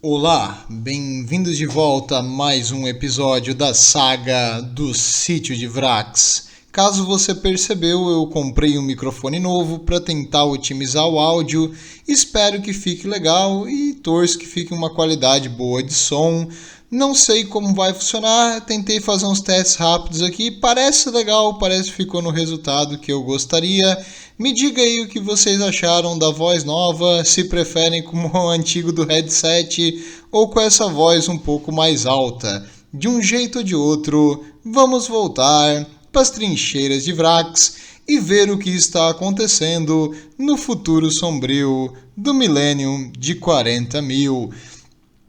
Olá, bem-vindos de volta a mais um episódio da saga do Sítio de Vrax. Caso você percebeu, eu comprei um microfone novo para tentar otimizar o áudio. Espero que fique legal e torço que fique uma qualidade boa de som. Não sei como vai funcionar, tentei fazer uns testes rápidos aqui, parece legal, parece que ficou no resultado que eu gostaria. Me diga aí o que vocês acharam da voz nova, se preferem como o antigo do headset ou com essa voz um pouco mais alta. De um jeito ou de outro, vamos voltar para as trincheiras de Vrax e ver o que está acontecendo no futuro sombrio do milênio de 40.000.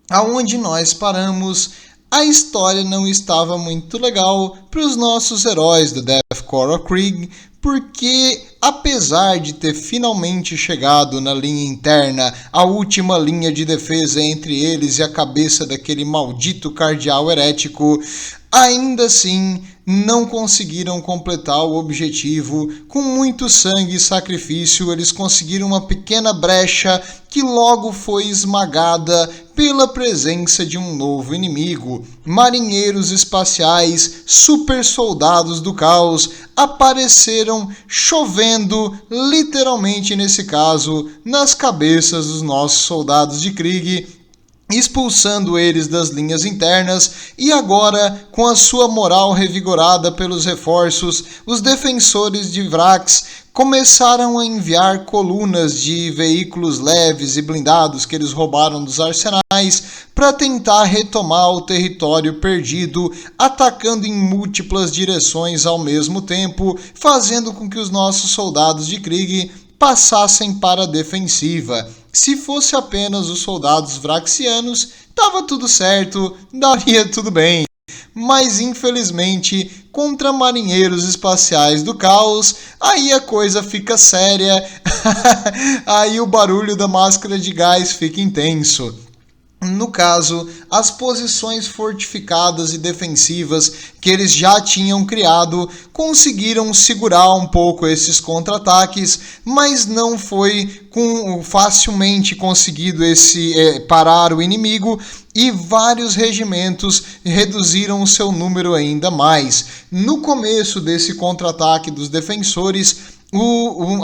Aonde nós paramos, a história não estava muito legal para os nossos heróis do Deathcore Krieg, porque apesar de ter finalmente chegado na linha interna, a última linha de defesa entre eles e a cabeça daquele maldito cardeal herético, ainda assim não conseguiram completar o objetivo. Com muito sangue e sacrifício, eles conseguiram uma pequena brecha que logo foi esmagada pela presença de um novo inimigo. Marinheiros espaciais, super soldados do caos, apareceram chovendo, literalmente nesse caso, nas cabeças dos nossos soldados de Krieg, expulsando eles das linhas internas, e agora, com a sua moral revigorada pelos reforços, os defensores de Vrax começaram a enviar colunas de veículos leves e blindados que eles roubaram dos arsenais para tentar retomar o território perdido, atacando em múltiplas direções ao mesmo tempo, fazendo com que os nossos soldados de Krieg passassem para a defensiva. Se fosse apenas os soldados vraxianos, tava tudo certo, daria tudo bem. Mas infelizmente, contra marinheiros espaciais do caos, aí a coisa fica séria, aí o barulho da máscara de gás fica intenso. No caso, as posições fortificadas e defensivas que eles já tinham criado conseguiram segurar um pouco esses contra-ataques, mas não foi facilmente conseguido parar o inimigo, e vários regimentos reduziram o seu número ainda mais. No começo desse contra-ataque dos defensores,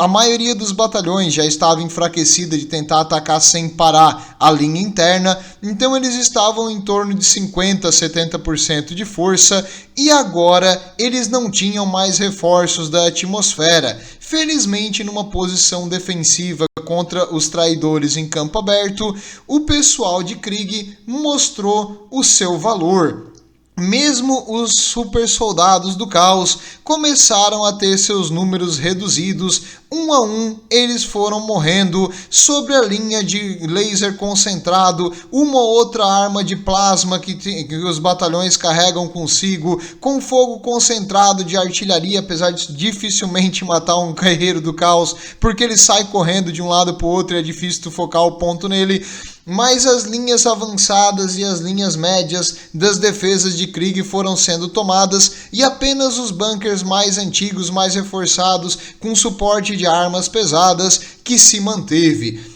a maioria dos batalhões já estava enfraquecida de tentar atacar sem parar a linha interna, então eles estavam em torno de 50% a 70% de força, e agora eles não tinham mais reforços da atmosfera. Felizmente, numa posição defensiva contra os traidores em campo aberto, o pessoal de Krieg mostrou o seu valor. Mesmo os super soldados do caos começaram a ter seus números reduzidos. Um a um, eles foram morrendo sobre a linha de laser concentrado, uma ou outra arma de plasma que os batalhões carregam consigo, com fogo concentrado de artilharia, apesar de dificilmente matar um guerreiro do caos, porque ele sai correndo de um lado para o outro e é difícil tu focar o ponto nele. Mas as linhas avançadas e as linhas médias das defesas de Krieg foram sendo tomadas, e apenas os bunkers mais antigos, mais reforçados, com suporte de armas pesadas, que se manteve.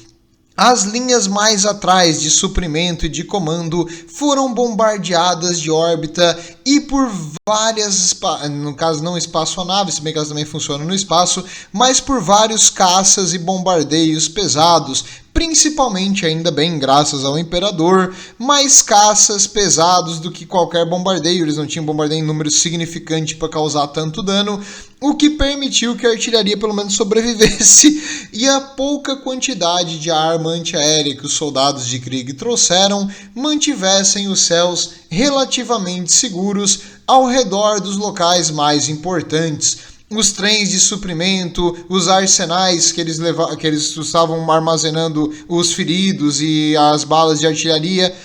As linhas mais atrás de suprimento e de comando foram bombardeadas de órbita e por várias, no caso não espaçonaves, se bem que elas também funcionam no espaço, mas por vários caças e bombardeios pesados, principalmente, ainda bem, graças ao Imperador, mais caças pesados do que qualquer bombardeio. Eles não tinham bombardeio em número significante para causar tanto dano, o que permitiu que a artilharia pelo menos sobrevivesse, e a pouca quantidade de arma antiaérea que os soldados de Krieg trouxeram mantivessem os céus relativamente seguros ao redor dos locais mais importantes. Os trens de suprimento, os arsenais que eles estavam armazenando os feridos e as balas de artilharia,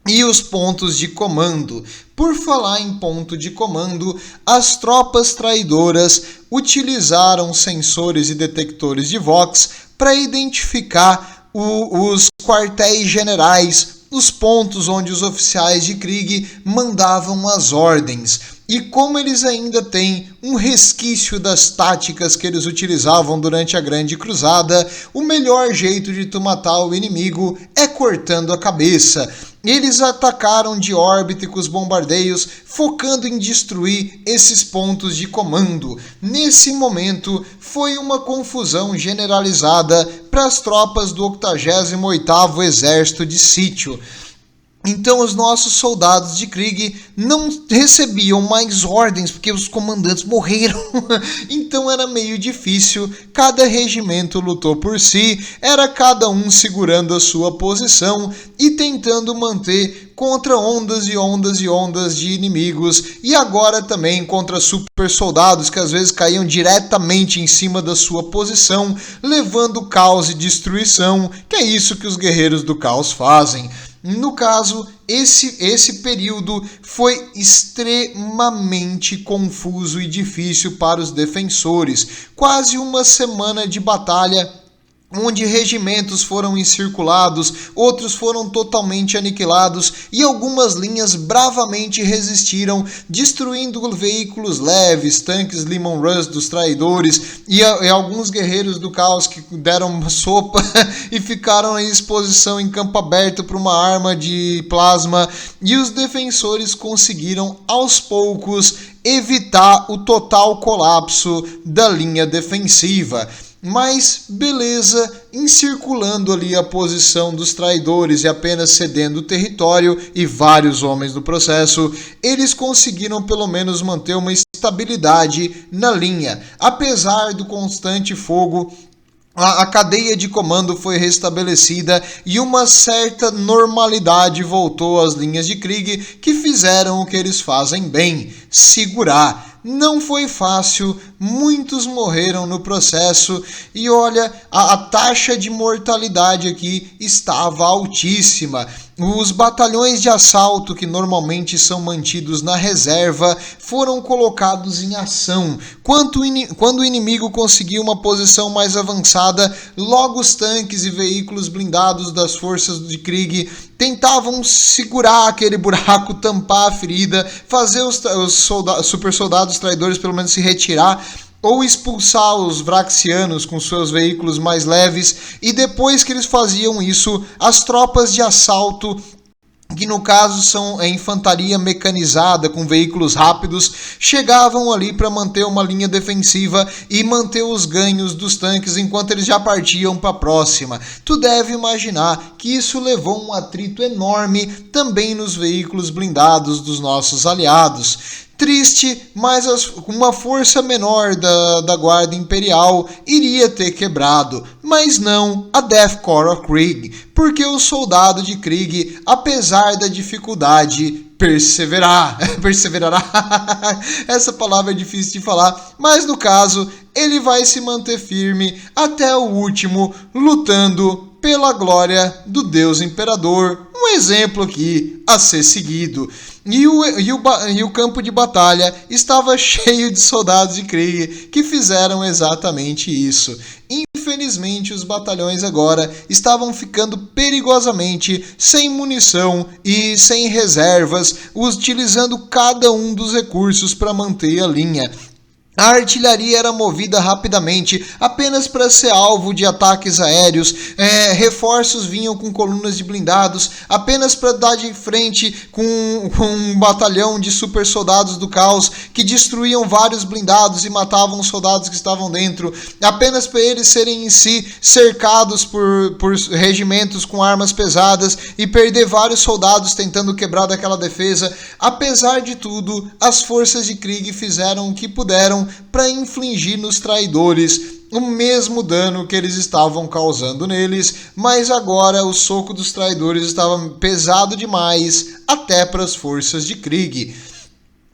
e os pontos de comando. Por falar em ponto de comando, as tropas traidoras utilizaram sensores e detectores de Vox para identificar os quartéis generais, os pontos onde os oficiais de Krieg mandavam as ordens. E como eles ainda têm um resquício das táticas que eles utilizavam durante a Grande Cruzada, o melhor jeito de tu matar o inimigo é cortando a cabeça. Eles atacaram de órbita com os bombardeios, focando em destruir esses pontos de comando. Nesse momento, foi uma confusão generalizada para as tropas do 88º Exército de Sítio. Então os nossos soldados de Krieg não recebiam mais ordens porque os comandantes morreram. Então era meio difícil, cada regimento lutou por si, era cada um segurando a sua posição e tentando manter contra ondas e ondas e ondas de inimigos, e agora também contra super soldados que às vezes caíam diretamente em cima da sua posição, levando caos e destruição, que é isso que os guerreiros do caos fazem. No caso, esse período foi extremamente confuso e difícil para os defensores. Quase uma semana de batalha, onde regimentos foram encirculados, outros foram totalmente aniquilados e algumas linhas bravamente resistiram, destruindo veículos leves, tanques Leman Russ dos traidores e alguns guerreiros do caos que deram uma sopa e ficaram em exposição em campo aberto para uma arma de plasma, e os defensores conseguiram aos poucos evitar o total colapso da linha defensiva. Mas, beleza, encirculando ali a posição dos traidores e apenas cedendo o território e vários homens no processo, eles conseguiram pelo menos manter uma estabilidade na linha. Apesar do constante fogo, a cadeia de comando foi restabelecida e uma certa normalidade voltou às linhas de Krieg, que fizeram o que eles fazem bem: segurar. Não foi fácil, muitos morreram no processo e olha, a taxa de mortalidade aqui estava altíssima. Os batalhões de assalto, que normalmente são mantidos na reserva, foram colocados em ação. Quando o inimigo conseguia uma posição mais avançada, logo os tanques e veículos blindados das forças de Krieg tentavam segurar aquele buraco, tampar a ferida, fazer os super soldados traidores pelo menos se retirar, ou expulsar os Vraxianos com seus veículos mais leves, e depois que eles faziam isso, as tropas de assalto, que no caso são a infantaria mecanizada com veículos rápidos, chegavam ali para manter uma linha defensiva e manter os ganhos dos tanques enquanto eles já partiam para a próxima. Tu deve imaginar que isso levou um atrito enorme também nos veículos blindados dos nossos aliados. Triste, mas uma força menor da Guarda Imperial iria ter quebrado, mas não a Death Korps of Krieg, porque o soldado de Krieg, apesar da dificuldade, perseverará. Essa palavra é difícil de falar, mas no caso, ele vai se manter firme até o último, lutando pela glória do Deus Imperador. Um exemplo aqui a ser seguido. E o campo de batalha estava cheio de soldados de Krieg que fizeram exatamente isso. Infelizmente, os batalhões agora estavam ficando perigosamente sem munição e sem reservas, utilizando cada um dos recursos para manter a linha. A artilharia era movida rapidamente, apenas para ser alvo de ataques aéreos, reforços vinham com colunas de blindados, apenas para dar de frente com um batalhão de super soldados do caos, que destruíam vários blindados e matavam os soldados que estavam dentro, apenas para eles serem em si cercados por regimentos com armas pesadas e perder vários soldados tentando quebrar daquela defesa. Apesar de tudo, as forças de Krieg fizeram o que puderam para infligir nos traidores o mesmo dano que eles estavam causando neles, mas agora o soco dos traidores estava pesado demais até para as forças de Krieg.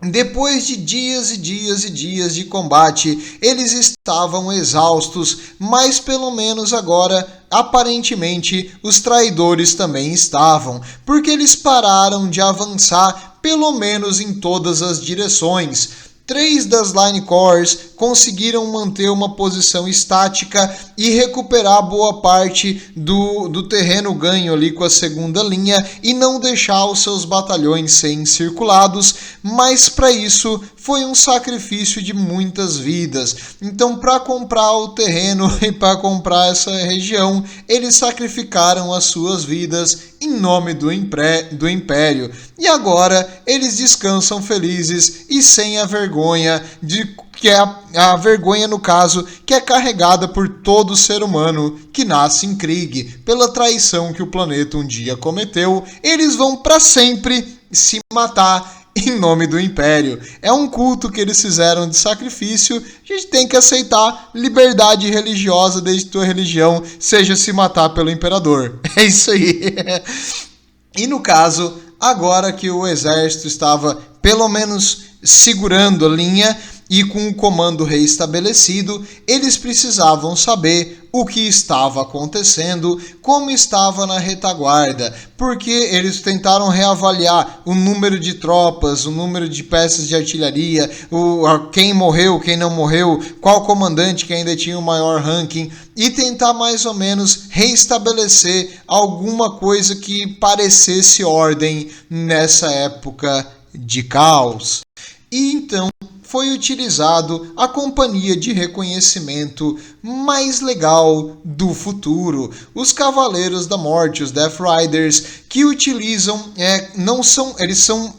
Depois de dias e dias e dias de combate, eles estavam exaustos, mas pelo menos agora, aparentemente, os traidores também estavam, porque eles pararam de avançar, pelo menos em todas as direções. 3 das Line Corps conseguiram manter uma posição estática e recuperar boa parte do terreno ganho ali com a segunda linha e não deixar os seus batalhões serem circulados, mas para isso foi um sacrifício de muitas vidas. Então, para comprar o terreno e para comprar essa região, eles sacrificaram as suas vidas em nome do império. E agora eles descansam felizes e sem a vergonha que é a vergonha, no caso, que é carregada por todo ser humano que nasce em Krieg, pela traição que o planeta um dia cometeu. Eles vão para sempre se matar em nome do Império. É um culto que eles fizeram de sacrifício. A gente tem que aceitar liberdade religiosa desde que tua religião seja se matar pelo Imperador. É isso aí. E no caso, agora que o exército estava pelo menos segurando a linha e com o comando reestabelecido, eles precisavam saber o que estava acontecendo, como estava na retaguarda, porque eles tentaram reavaliar o número de tropas, o número de peças de artilharia, quem morreu, quem não morreu, qual comandante que ainda tinha o maior ranking, e tentar mais ou menos reestabelecer alguma coisa que parecesse ordem nessa época de caos. E então foi utilizado a companhia de reconhecimento mais legal do futuro, os Cavaleiros da Morte, os Death Riders, que utilizam,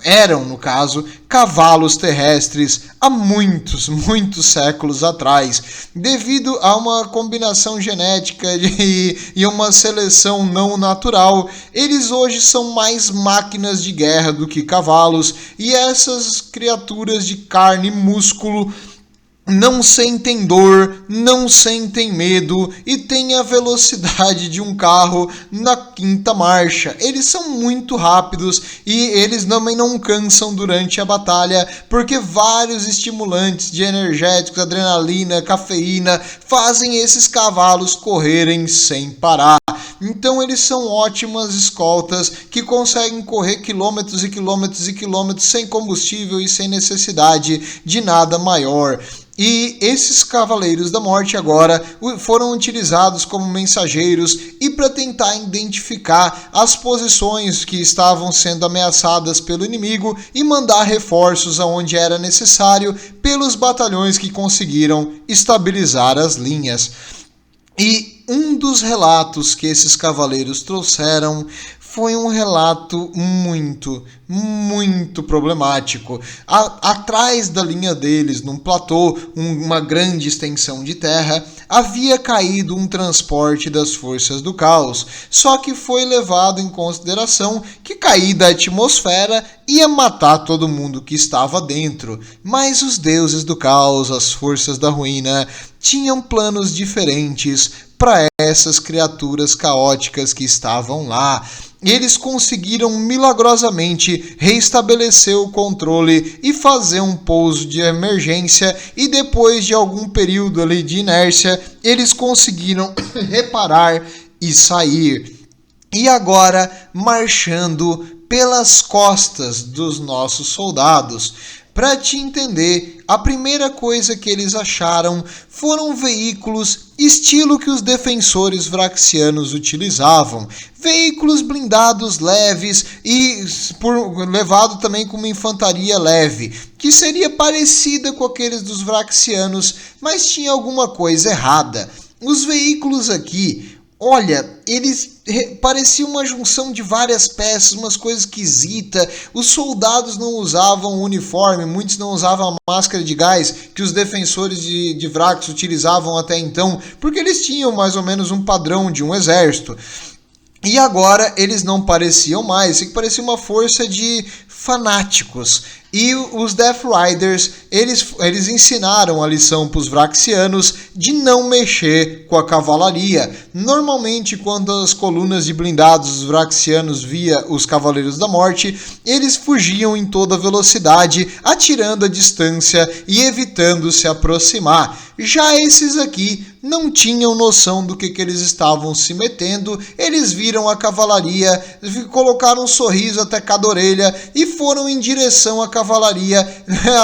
eram no caso, cavalos terrestres há muitos séculos atrás, devido a uma combinação genética e uma seleção não natural. Eles hoje são mais máquinas de guerra do que cavalos, e essas criaturas de carne e músculo não sentem dor, não sentem medo e têm a velocidade de um carro na quinta marcha. Eles são muito rápidos e eles também não cansam durante a batalha, porque vários estimulantes de energéticos, adrenalina, cafeína fazem esses cavalos correrem sem parar. Então eles são ótimas escoltas que conseguem correr quilômetros e quilômetros e quilômetros sem combustível e sem necessidade de nada maior. E esses Cavaleiros da Morte agora foram utilizados como mensageiros e para tentar identificar as posições que estavam sendo ameaçadas pelo inimigo e mandar reforços aonde era necessário pelos batalhões que conseguiram estabilizar as linhas. E um dos relatos que esses cavaleiros trouxeram foi um relato muito problemático. Atrás da linha deles, num platô, uma grande extensão de terra, havia caído um transporte das forças do caos, só que foi levado em consideração que cair da atmosfera ia matar todo mundo que estava dentro. Mas os deuses do caos, as forças da ruína, tinham planos diferentes para essas criaturas caóticas que estavam lá. Eles conseguiram milagrosamente reestabelecer o controle e fazer um pouso de emergência, e depois de algum período ali de inércia, eles conseguiram reparar e sair. E agora, marchando pelas costas dos nossos soldados. Para te entender, a primeira coisa que eles acharam foram veículos estilo que os defensores vraxianos utilizavam. Veículos blindados leves e levado também com uma infantaria leve, que seria parecida com aqueles dos vraxianos, mas tinha alguma coisa errada. Os veículos aqui, olha, eles pareciam uma junção de várias peças, umas coisas esquisitas. Os soldados não usavam uniforme, muitos não usavam a máscara de gás que os defensores de Vrax utilizavam até então, porque eles tinham mais ou menos um padrão de um exército. E agora eles não pareciam mais, parecia uma força de fanáticos. E os Death Riders, eles ensinaram a lição para os Vraxianos de não mexer com a cavalaria. Normalmente, quando as colunas de blindados dos Vraxianos via os Cavaleiros da Morte, eles fugiam em toda velocidade, atirando a distância e evitando se aproximar. Já esses aqui não tinham noção do que eles estavam se metendo. Eles viram a cavalaria, colocaram um sorriso até cada orelha e foram em direção à cavalaria,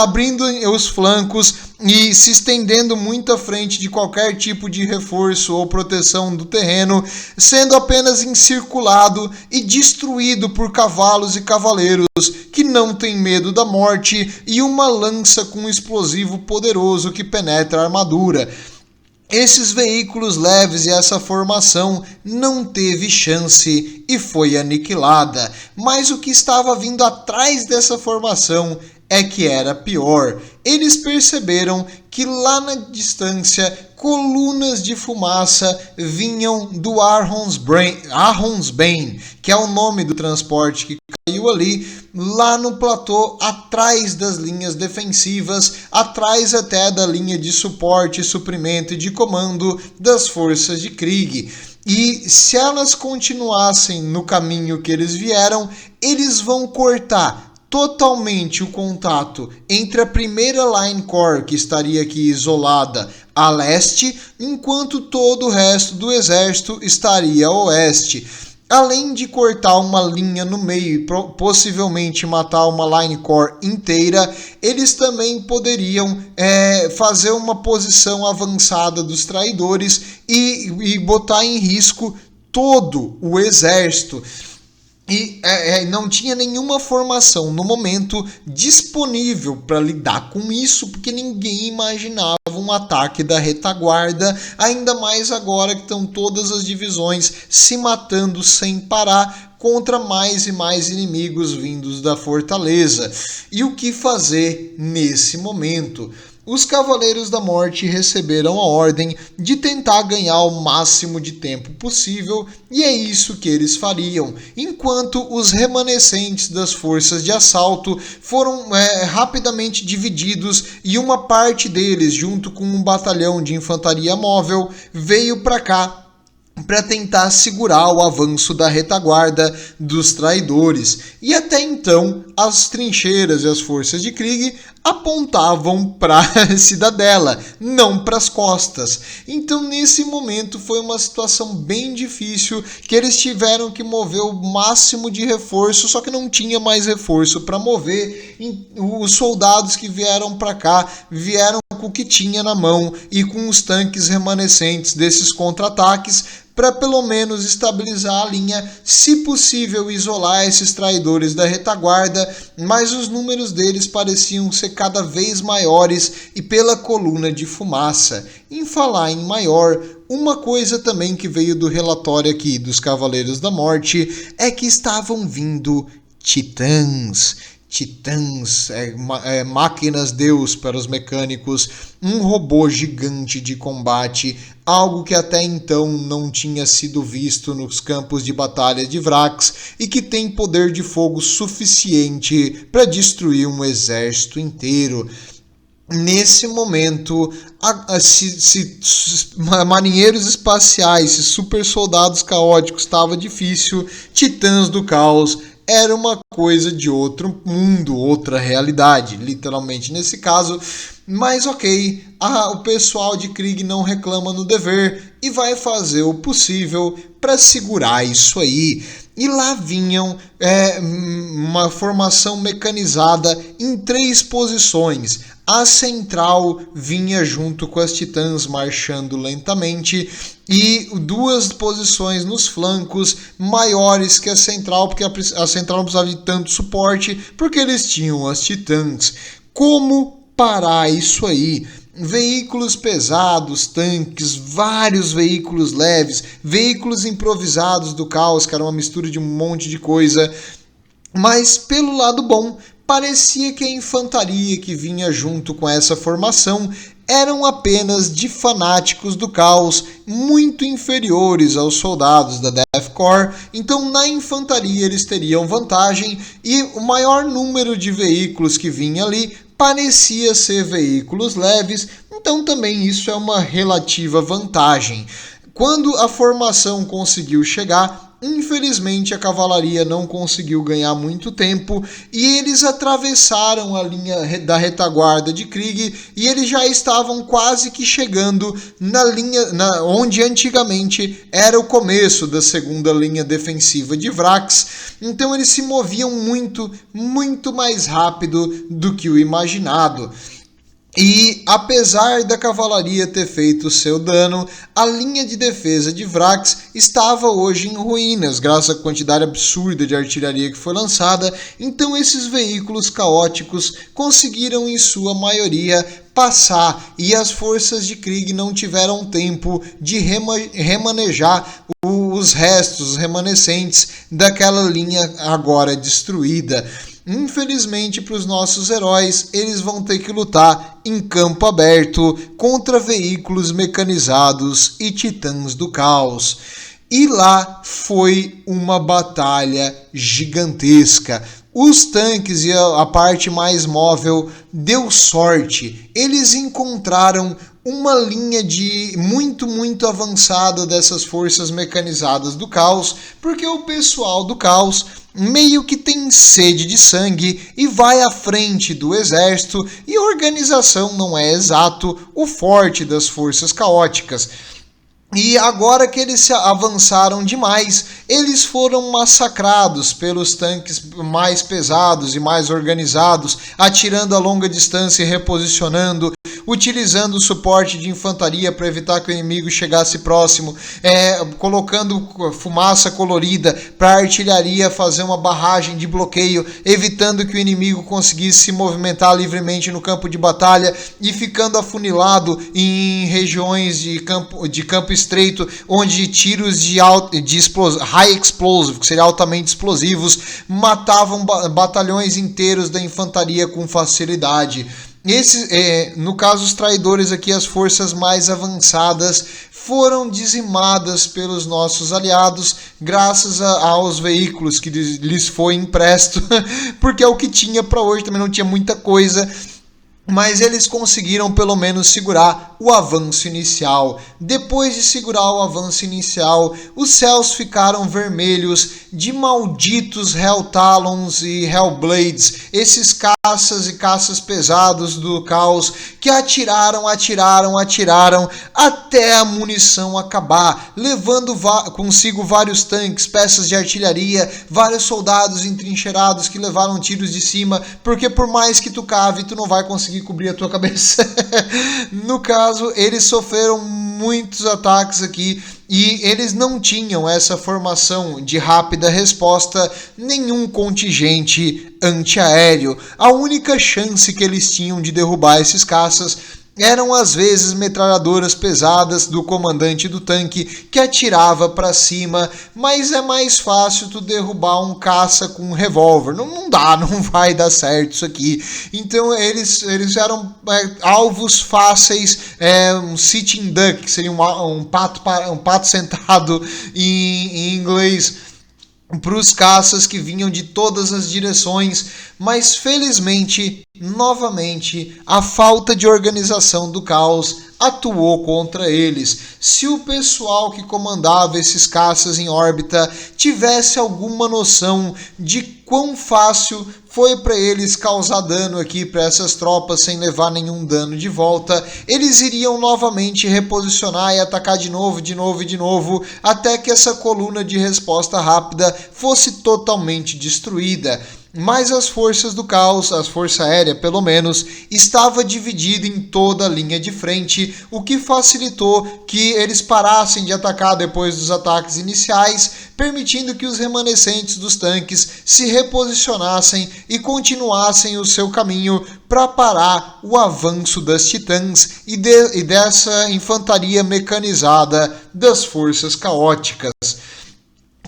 abrindo os flancos e se estendendo muito à frente de qualquer tipo de reforço ou proteção do terreno, sendo apenas encirculado e destruído por cavalos e cavaleiros que não têm medo da morte e uma lança com um explosivo poderoso que penetra a armadura. Esses veículos leves e essa formação não teve chance e foi aniquilada, mas o que estava vindo atrás dessa formação é que era pior. Eles perceberam que lá na distância colunas de fumaça vinham do Arronsbane, que é o nome do transporte que caiu ali, lá no platô, atrás das linhas defensivas, atrás até da linha de suporte, suprimento e de comando das forças de Krieg. E se elas continuassem no caminho que eles vieram, eles vão cortar totalmente o contato entre a primeira Line Corps, que estaria aqui isolada, a leste, enquanto todo o resto do exército estaria a oeste. Além de cortar uma linha no meio e possivelmente matar uma Line Corps inteira, eles também poderiam fazer uma posição avançada dos traidores e botar em risco todo o exército. E não tinha nenhuma formação no momento disponível para lidar com isso, porque ninguém imaginava um ataque da retaguarda, ainda mais agora que estão todas as divisões se matando sem parar contra mais e mais inimigos vindos da fortaleza. E o que fazer nesse momento? Os Cavaleiros da Morte receberam a ordem de tentar ganhar o máximo de tempo possível, e é isso que eles fariam, enquanto os remanescentes das forças de assalto foram rapidamente divididos e uma parte deles, junto com um batalhão de infantaria móvel, veio para cá para tentar segurar o avanço da retaguarda dos traidores. E até então, as trincheiras e as forças de Krieg apontavam para a cidadela, não para as costas. Então, nesse momento, foi uma situação bem difícil, que eles tiveram que mover o máximo de reforço, só que não tinha mais reforço para mover. Os soldados que vieram para cá vieram com o que tinha na mão e com os tanques remanescentes desses contra-ataques, para pelo menos estabilizar a linha, se possível isolar esses traidores da retaguarda, mas os números deles pareciam ser cada vez maiores e pela coluna de fumaça. Em falar em maior, uma coisa também que veio do relatório aqui dos Cavaleiros da Morte é que estavam vindo titãs, máquinas Deus para os mecânicos, um robô gigante de combate, algo que até então não tinha sido visto nos campos de batalha de Vrax e que tem poder de fogo suficiente para destruir um exército inteiro. Nesse momento, marinheiros espaciais, se super soldados caóticos estava difícil, titãs do caos era uma coisa de outro mundo, outra realidade, literalmente nesse caso. Mas ok, o pessoal de Krieg não reclama no dever e vai fazer o possível para segurar isso aí. E lá vinham uma formação mecanizada em 3 posições. A central vinha junto com as titãs marchando lentamente e 2 posições nos flancos maiores que a central, porque a central não precisava de tanto suporte, porque eles tinham as titãs. Como parar isso aí? Veículos pesados, tanques, vários veículos leves, veículos improvisados do caos, que era uma mistura de um monte de coisa. Mas pelo lado bom, parecia que a infantaria que vinha junto com essa formação eram apenas de fanáticos do caos, muito inferiores aos soldados da Death Corps, então na infantaria eles teriam vantagem e o maior número de veículos que vinha ali parecia ser veículos leves, então também isso é uma relativa vantagem. Quando a formação conseguiu chegar, infelizmente a cavalaria não conseguiu ganhar muito tempo e eles atravessaram a linha da retaguarda de Krieg e eles já estavam quase que chegando na linha onde antigamente era o começo da segunda linha defensiva de Vrax. Então eles se moviam muito mais rápido do que o imaginado. E apesar da cavalaria ter feito seu dano, a linha de defesa de Vrax estava hoje em ruínas, graças à quantidade absurda de artilharia que foi lançada. Então esses veículos caóticos conseguiram, em sua maioria, passar, e as forças de Krieg não tiveram tempo de remanejar os restos, os remanescentes daquela linha agora destruída. Infelizmente para os nossos heróis, eles vão ter que lutar em campo aberto contra veículos mecanizados e titãs do caos. E lá foi uma batalha gigantesca. Os tanques e a parte mais móvel deu sorte. Eles encontraram uma linha de muito avançada dessas forças mecanizadas do caos, porque o pessoal do caos meio que tem sede de sangue e vai à frente do exército, e organização não é exato o forte das forças caóticas. E agora que eles se avançaram demais, eles foram massacrados pelos tanques mais pesados e mais organizados, atirando a longa distância e reposicionando, utilizando o suporte de infantaria para evitar que o inimigo chegasse próximo, colocando fumaça colorida para a artilharia fazer uma barragem de bloqueio, evitando que o inimigo conseguisse se movimentar livremente no campo de batalha, e ficando afunilado em regiões de campo estreito, onde tiros de high explosive, que seria altamente explosivos, matavam batalhões inteiros da infantaria com facilidade. No caso, os traidores aqui, as forças mais avançadas, foram dizimadas pelos nossos aliados, graças aos veículos que lhes foi empresto, porque é o que tinha para hoje, também não tinha muita coisa. Mas eles conseguiram pelo menos segurar o avanço inicial. Depois de segurar o avanço inicial, os céus ficaram vermelhos de malditos Helltalons e Hellblades, esses caças e caças pesados do caos, que atiraram até a munição acabar, levando consigo vários tanques, peças de artilharia, vários soldados entrincheirados que levaram tiros de cima, porque por mais que tu cave, tu não vai conseguir cobrir a tua cabeça. No caso, eles sofreram muitos ataques aqui, e eles não tinham essa formação de rápida resposta, nenhum contingente antiaéreo. A única chance que eles tinham de derrubar esses caças eram às vezes metralhadoras pesadas do comandante do tanque, que atirava para cima, mas é mais fácil tu derrubar um caça com um revólver. Não vai dar certo isso aqui. Então eles eram alvos fáceis, um sitting duck, que seria um pato sentado em inglês, para os caças que vinham de todas as direções. Mas felizmente, novamente, a falta de organização do caos atuou contra eles. Se o pessoal que comandava esses caças em órbita tivesse alguma noção de quão fácil foi para eles causar dano aqui para essas tropas sem levar nenhum dano de volta, eles iriam novamente reposicionar e atacar de novo, até que essa coluna de resposta rápida fosse totalmente destruída. Mas as forças do caos, a força aérea pelo menos, estava dividida em toda a linha de frente, o que facilitou que eles parassem de atacar depois dos ataques iniciais, permitindo que os remanescentes dos tanques se reposicionassem e continuassem o seu caminho para parar o avanço das titãs e dessa infantaria mecanizada das forças caóticas.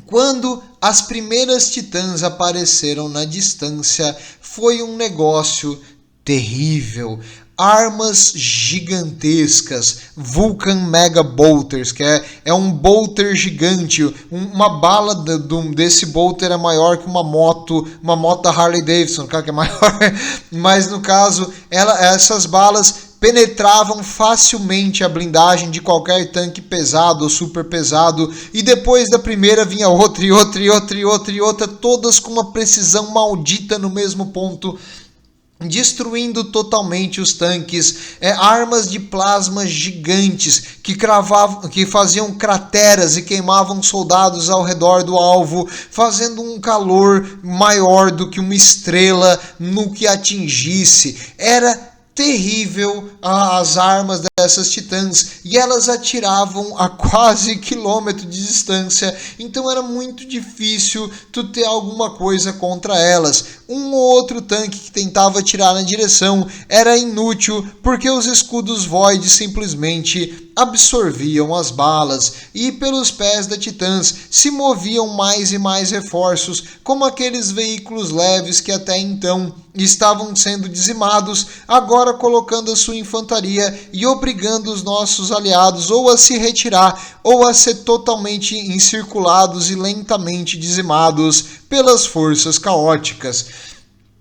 Quando as primeiras titãs apareceram na distância, foi um negócio terrível. Armas gigantescas, Vulcan Mega Bolters, que é um bolter gigante. Uma bala desse bolter é maior que uma moto da Harley Davidson, que é maior. Mas no caso, essas balas penetravam facilmente a blindagem de qualquer tanque pesado ou super pesado, e depois da primeira vinha outra, todas com uma precisão maldita no mesmo ponto, destruindo totalmente os tanques. Armas de plasma gigantes que faziam crateras e queimavam soldados ao redor do alvo, fazendo um calor maior do que uma estrela no que atingisse. Era terrível as armas dessas titãs e elas atiravam a quase quilômetro de distância, então era muito difícil tu ter alguma coisa contra elas. Um ou outro tanque que tentava atirar na direção era inútil porque os escudos Void simplesmente absorviam as balas e pelos pés da titãs se moviam mais e mais reforços, como aqueles veículos leves que até então estavam sendo dizimados, agora colocando a sua infantaria e obrigando os nossos aliados ou a se retirar ou a ser totalmente encirculados e lentamente dizimados pelas forças caóticas.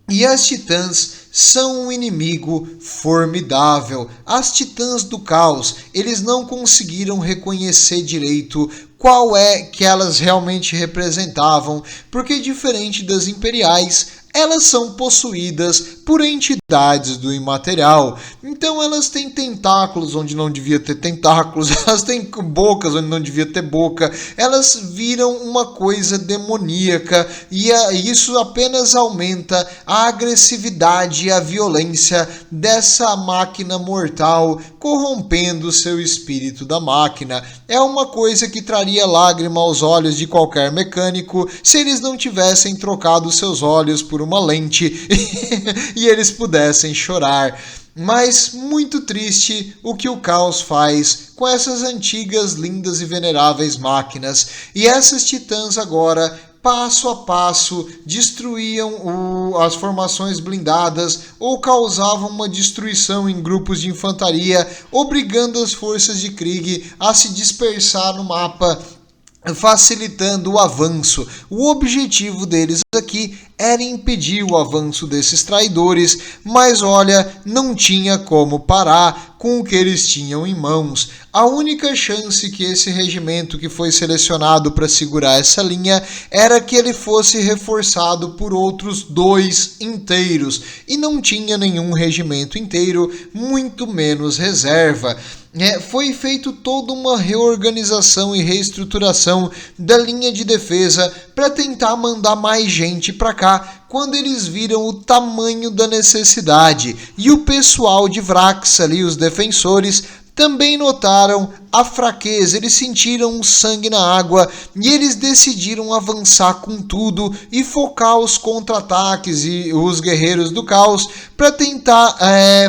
E as titãs são um inimigo formidável. As titãs do caos, eles não conseguiram reconhecer direito qual é que elas realmente representavam, porque diferente das imperiais, elas são possuídas por entidades do imaterial. Então elas têm tentáculos onde não devia ter tentáculos, elas têm bocas onde não devia ter boca, elas viram uma coisa demoníaca e isso apenas aumenta a agressividade e a violência dessa máquina mortal, corrompendo o seu espírito da máquina. É uma coisa que traria lágrima aos olhos de qualquer mecânico se eles não tivessem trocado seus olhos por uma lente e eles pudessem chorar. Mas muito triste o que o caos faz com essas antigas, lindas e veneráveis máquinas. E essas titãs agora, passo a passo, destruíam as formações blindadas ou causavam uma destruição em grupos de infantaria, obrigando as forças de Krieg a se dispersar no mapa, facilitando o avanço. O objetivo deles aqui era impedir o avanço desses traidores, mas olha, não tinha como parar com o que eles tinham em mãos. A única chance que esse regimento que foi selecionado para segurar essa linha era que ele fosse reforçado por outros 2 inteiros, e não tinha nenhum regimento inteiro, muito menos reserva. Foi feito toda uma reorganização e reestruturação da linha de defesa para tentar mandar mais gente para cá quando eles viram o tamanho da necessidade. E o pessoal de Vrax ali, os defensores, também notaram a fraqueza, eles sentiram o sangue na água e eles decidiram avançar com tudo e focar os contra-ataques e os guerreiros do caos para tentar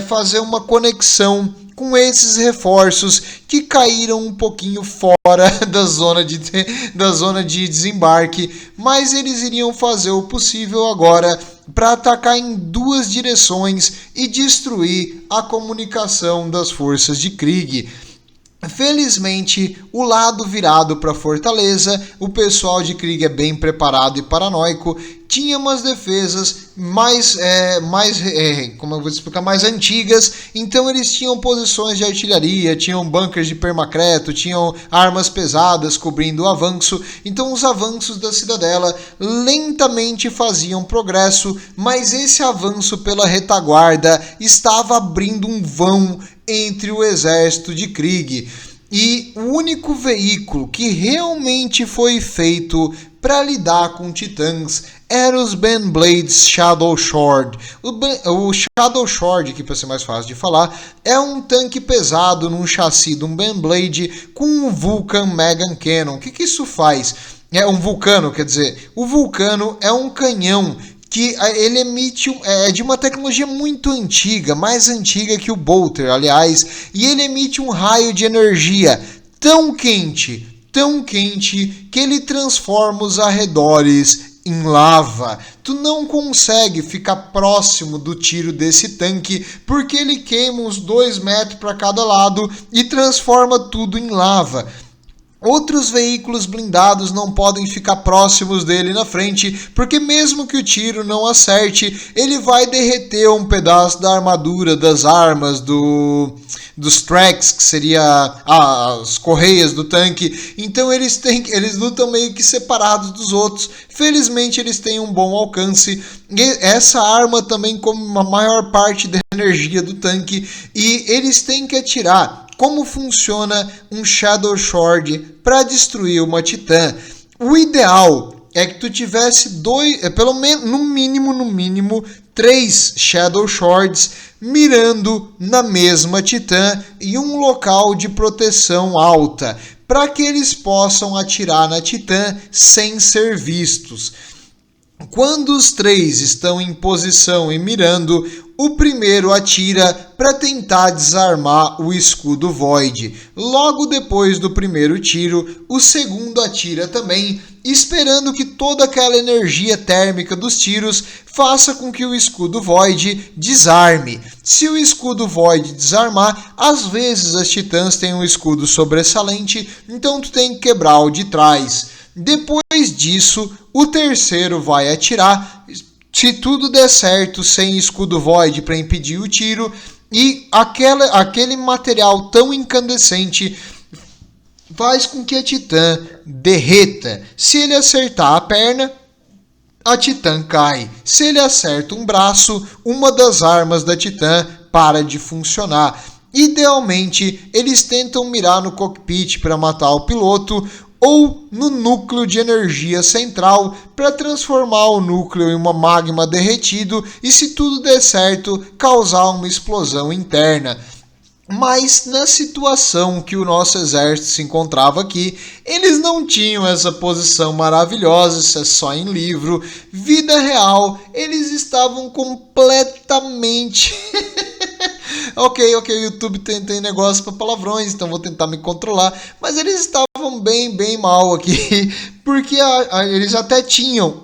fazer uma conexão com esses reforços que caíram um pouquinho fora da zona de desembarque, mas eles iriam fazer o possível agora para atacar em 2 direções e destruir a comunicação das forças de Krieg. Felizmente, o lado virado para a fortaleza, o pessoal de Krieg é bem preparado e paranoico, tinha umas defesas mais antigas, então eles tinham posições de artilharia, tinham bunkers de permacreto, tinham armas pesadas cobrindo o avanço, então os avanços da cidadela lentamente faziam progresso, mas esse avanço pela retaguarda estava abrindo um vão entre o exército de Krieg. E o único veículo que realmente foi feito para lidar com titãs era os Baneblades Shadow Sword. O Shadow Sword, que para ser mais fácil de falar, é um tanque pesado num chassi de um Baneblade com um Vulcan Megan Cannon. O que isso faz? É um vulcano, quer dizer, o vulcano é um canhão que ele emite, de uma tecnologia muito antiga, mais antiga que o Bolter, aliás, e ele emite um raio de energia tão quente, que ele transforma os arredores em lava. Tu não consegue ficar próximo do tiro desse tanque, porque ele queima uns 2 metros para cada lado e transforma tudo em lava. Outros veículos blindados não podem ficar próximos dele na frente, porque mesmo que o tiro não acerte, ele vai derreter um pedaço da armadura, das armas, dos tracks, que seria as correias do tanque. Então eles lutam meio que separados dos outros. Felizmente eles têm um bom alcance. E essa arma também come uma maior parte da energia do tanque, e eles têm que atirar. Como funciona um Shadow Sword para destruir uma titã? O ideal é que tu tivesse pelo menos, no mínimo, 3 Shadow Swords mirando na mesma Titã em um local de proteção alta, para que eles possam atirar na Titã sem ser vistos. Quando os 3 estão em posição e mirando, o primeiro atira para tentar desarmar o escudo Void. Logo depois do primeiro tiro, o segundo atira também, esperando que toda aquela energia térmica dos tiros faça com que o escudo Void desarme. Se o escudo Void desarmar, às vezes as titãs têm um escudo sobressalente, então tu tem que quebrar o de trás. Depois disso, o terceiro vai atirar. Se tudo der certo, sem escudo Void para impedir o tiro, e aquele material tão incandescente faz com que a Titã derreta. Se ele acertar a perna, a Titã cai. Se ele acerta um braço, uma das armas da Titã para de funcionar. Idealmente, eles tentam mirar no cockpit para matar o piloto, ou no núcleo de energia central para transformar o núcleo em uma magma derretido e, se tudo der certo, causar uma explosão interna. Mas na situação que o nosso exército se encontrava aqui, eles não tinham essa posição maravilhosa, isso é só em livro. Vida real, eles estavam completamente... Ok, YouTube tem negócio para palavrões, então vou tentar me controlar. Mas eles estavam bem mal aqui, porque eles até tinham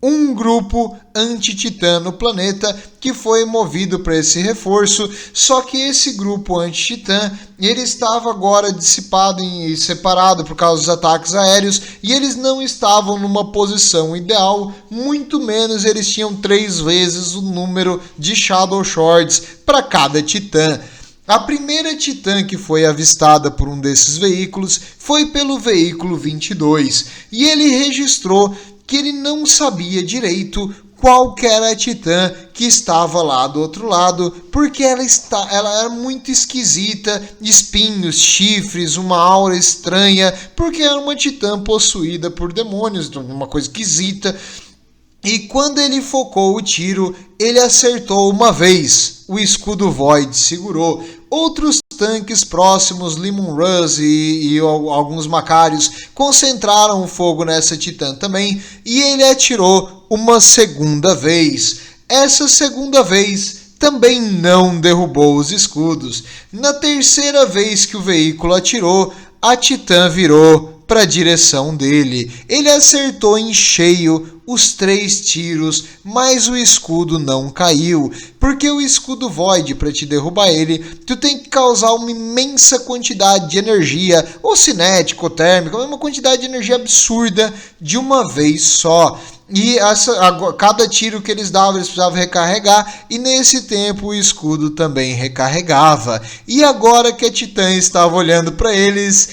um grupo anti-titã no planeta que foi movido para esse reforço, só que esse grupo anti-titã, ele estava agora dissipado e separado por causa dos ataques aéreos, e eles não estavam numa posição ideal, muito menos eles tinham 3 vezes o número de Shadow Swords para cada titã. A primeira titã que foi avistada por um desses veículos foi pelo veículo 22, e ele registrou que ele não sabia direito qual que era a titã que estava lá do outro lado, porque ela era muito esquisita, espinhos, chifres, uma aura estranha, porque era uma titã possuída por demônios, uma coisa esquisita. E quando ele focou o tiro, ele acertou uma vez, o escudo Void segurou. Outros tanques próximos, Limon Russ e alguns Macários, concentraram o fogo nessa titã também, e ele atirou uma segunda vez. Essa segunda vez também não derrubou os escudos. Na terceira vez que o veículo atirou, a titã virou para a direção dele. Ele acertou em cheio os 3 tiros, mas o escudo não caiu, porque o escudo Void, para te derrubar ele, tu tem que causar uma imensa quantidade de energia, ou cinética ou térmica, uma quantidade de energia absurda de uma vez só. E cada tiro que eles davam, eles precisavam recarregar, e nesse tempo o escudo também recarregava. E agora que a Titã estava olhando para eles,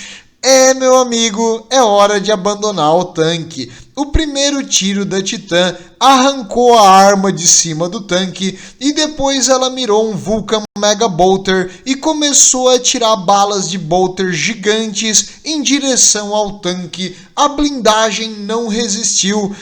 meu amigo, é hora de abandonar o tanque. O primeiro tiro da Titã arrancou a arma de cima do tanque, e depois ela mirou um Vulcan Mega Bolter e começou a atirar balas de bolter gigantes em direção ao tanque. A blindagem não resistiu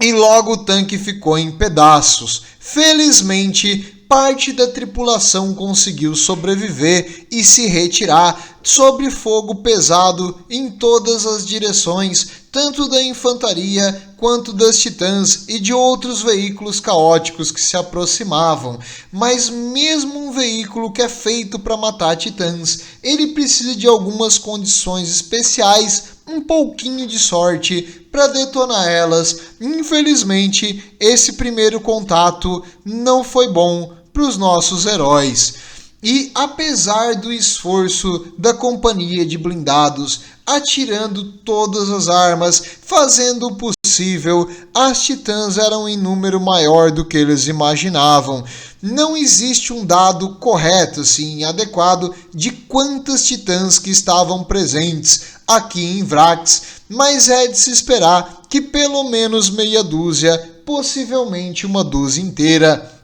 e logo o tanque ficou em pedaços. Felizmente, parte da tripulação conseguiu sobreviver e se retirar sob fogo pesado em todas as direções, tanto da infantaria quanto das titãs e de outros veículos caóticos que se aproximavam. Mas mesmo um veículo que é feito para matar titãs, ele precisa de algumas condições especiais, um pouquinho de sorte para detonar elas. Infelizmente, esse primeiro contato não foi bom para os nossos heróis. E apesar do esforço da companhia de blindados, atirando todas as armas, fazendo o possível, as titãs eram em número maior do que eles imaginavam. Não existe um dado correto, assim, adequado, de quantas titãs que estavam presentes aqui em Vrax, mas é de se esperar que pelo menos meia dúzia, possivelmente uma dúzia inteira.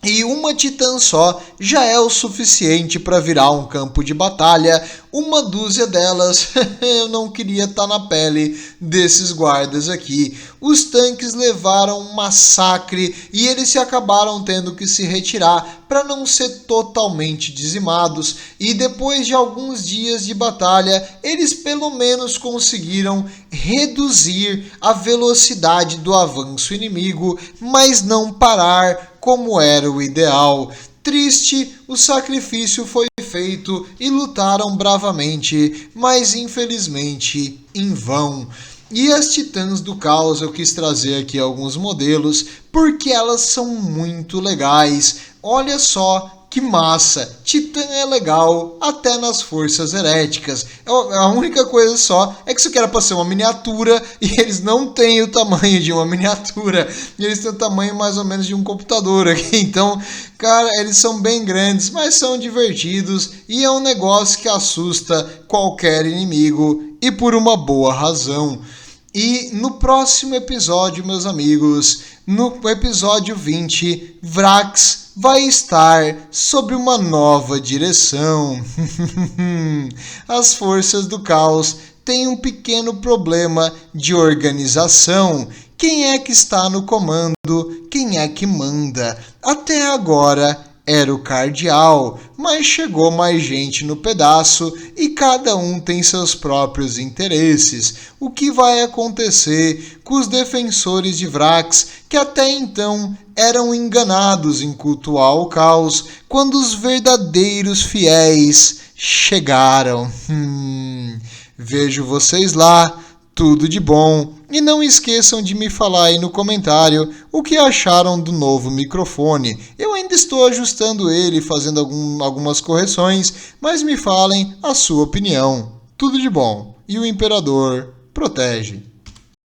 E uma titã só já é o suficiente para virar um campo de batalha. Uma dúzia delas, eu não queria estar na pele desses guardas aqui. Os tanques levaram um massacre e eles se acabaram tendo que se retirar para não ser totalmente dizimados. E depois de alguns dias de batalha, eles pelo menos conseguiram reduzir a velocidade do avanço inimigo, mas não parar como era o ideal. Triste, o sacrifício foi feito e lutaram bravamente, mas infelizmente em vão. E as titãs do caos, eu quis trazer aqui alguns modelos, porque elas são muito legais. Olha só que massa! Titã é legal até nas forças heréticas. A única coisa só é que isso aqui era para ser uma miniatura e eles não têm o tamanho de uma miniatura. Eles têm o tamanho mais ou menos de um computador aqui. Então, cara, eles são bem grandes, mas são divertidos e é um negócio que assusta qualquer inimigo e por uma boa razão. E no próximo episódio, meus amigos, no episódio 20, Vrax vai estar sob uma nova direção. As forças do caos têm um pequeno problema de organização. Quem é que está no comando? Quem é que manda? Até agora era o cardeal, mas chegou mais gente no pedaço e cada um tem seus próprios interesses. O que vai acontecer com os defensores de Vrax, que até então eram enganados em cultuar o caos, quando os verdadeiros fiéis chegaram? Vejo vocês lá. Tudo de bom. E não esqueçam de me falar aí no comentário o que acharam do novo microfone. Eu ainda estou ajustando ele, fazendo algumas correções, mas me falem a sua opinião. Tudo de bom. E o Imperador protege.